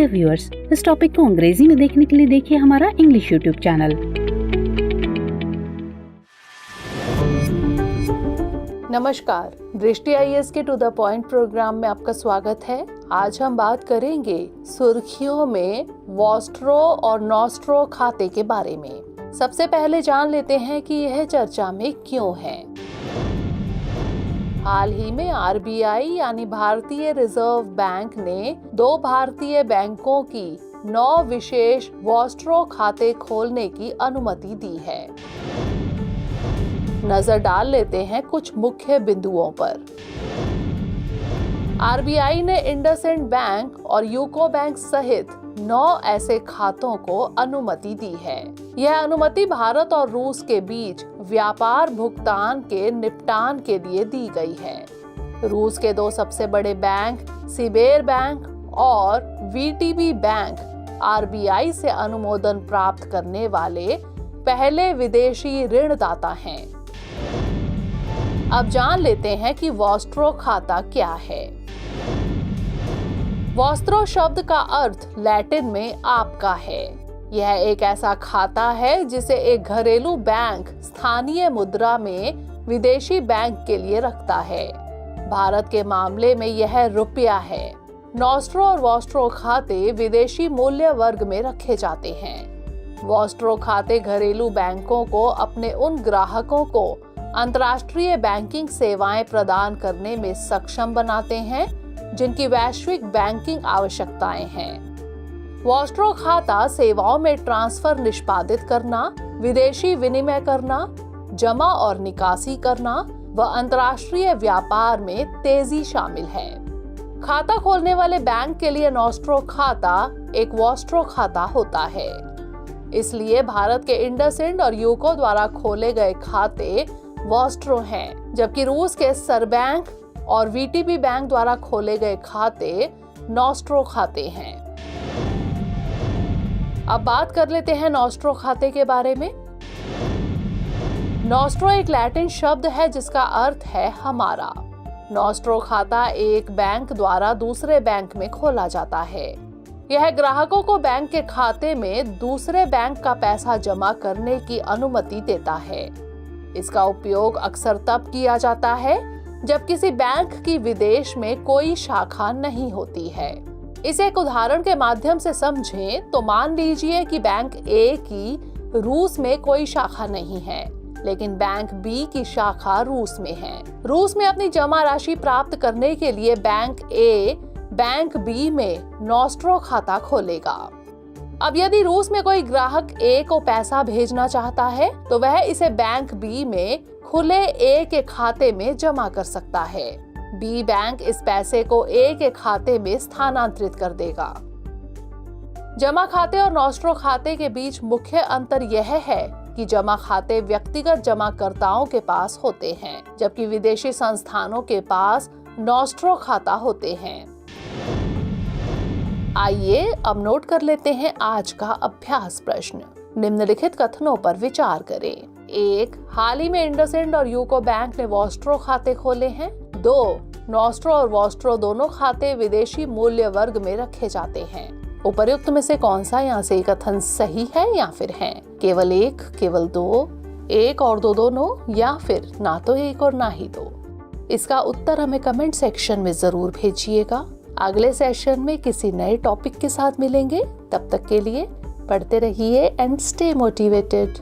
Dear viewers, इस topic को अंग्रेजी में देखने के लिए देखिए हमारा इंग्लिश यूट्यूब चैनल। नमस्कार, दृष्टि IAS के टू द पॉइंट प्रोग्राम में आपका स्वागत है। आज हम बात करेंगे सुर्खियों में वॉस्ट्रो और नॉस्ट्रो खाते के बारे में। सबसे पहले जान लेते हैं कि यह चर्चा में क्यों है। हाल ही में RBI यानी भारतीय रिजर्व बैंक ने 2 भारतीय बैंकों की 9 विशेष वॉस्ट्रो खाते खोलने की अनुमति दी है। नजर डाल लेते हैं कुछ मुख्य बिंदुओं पर। RBI ने इंडसइंड बैंक और यूको बैंक सहित 9 ऐसे खातों को अनुमति दी है। यह अनुमति भारत और रूस के बीच व्यापार भुगतान के निपटान के लिए दी गई है। रूस के 2 सबसे बड़े बैंक सिबेर बैंक और VTB बैंक RBI से अनुमोदन प्राप्त करने वाले पहले विदेशी ऋणदाता हैं। अब जान लेते हैं कि वॉस्ट्रो खाता क्या है। वॉस्ट्रो शब्द का अर्थ लैटिन में आपका है। यह एक ऐसा खाता है जिसे एक घरेलू बैंक स्थानीय मुद्रा में विदेशी बैंक के लिए रखता है। भारत के मामले में यह रुपया है। नॉस्ट्रो और वॉस्ट्रो खाते विदेशी मूल्य वर्ग में रखे जाते हैं। वॉस्ट्रो खाते घरेलू बैंकों को अपने उन ग्राहकों को अंतर्राष्ट्रीय बैंकिंग सेवाएं प्रदान करने में सक्षम बनाते हैं जिनकी वैश्विक बैंकिंग आवश्यकताएं हैं। वॉस्ट्रो खाता सेवाओं में ट्रांसफर निष्पादित करना, विदेशी विनिमय करना, जमा और निकासी करना व अंतर्राष्ट्रीय व्यापार में तेजी शामिल है। खाता खोलने वाले बैंक के लिए नॉस्ट्रो खाता एक वॉस्ट्रो खाता होता है। इसलिए भारत के इंडसइंड और यूको द्वारा खोले गए खाते वॉस्ट्रो हैं, जबकि रूस के सरबैंक और VTB बैंक द्वारा खोले गए खाते नॉस्ट्रो खाते हैं। अब बात कर लेते हैं नॉस्ट्रो खाते के बारे में। नॉस्ट्रो एक लैटिन शब्द है जिसका अर्थ है हमारा। नॉस्ट्रो खाता एक बैंक द्वारा दूसरे बैंक में खोला जाता है। यह ग्राहकों को बैंक के खाते में दूसरे बैंक का पैसा जमा करने की अनुमति देता है। इसका उपयोग अक्सर तब किया जाता है जब किसी बैंक की विदेश में कोई शाखा नहीं होती है। इसे एक उदाहरण के माध्यम से समझें तो मान लीजिए कि बैंक A की रूस में कोई शाखा नहीं है, लेकिन बैंक B की शाखा रूस में है। रूस में अपनी जमा राशि प्राप्त करने के लिए बैंक A बैंक B में नॉस्ट्रो खाता खोलेगा। अब यदि रूस में कोई ग्राहक A को पैसा भेजना चाहता है तो वह इसे बैंक B में खुले A के खाते में जमा कर सकता है। B बैंक इस पैसे को A के खाते में स्थानांतरित कर देगा। जमा खाते और नॉस्ट्रो खाते के बीच मुख्य अंतर यह है कि जमा खाते व्यक्तिगत जमाकर्ताओं के पास होते हैं, जबकि विदेशी संस्थानों के पास नॉस्ट्रो खाता होते हैं। आइए अब नोट कर लेते हैं आज का अभ्यास प्रश्न। निम्नलिखित कथनों पर विचार करें। 1. हाल ही में इंडसइंड और यूको बैंक ने वॉस्ट्रो खाते खोले हैं। 2. नॉस्ट्रो और वॉस्ट्रो दोनों खाते विदेशी मूल्य वर्ग में रखे जाते हैं। उपर्युक्त में से कौन सा यहाँ से कथन सही है या फिर है? केवल 1, केवल 2, 1 और 2 दोनों, या फिर ना तो 1 और ना ही 2? इसका उत्तर हमें कमेंट सेक्शन में जरूर भेजिएगा। अगले सेशन में किसी नए टॉपिक के साथ मिलेंगे। तब तक के लिए पढ़ते रहिए एंड स्टे मोटिवेटेड।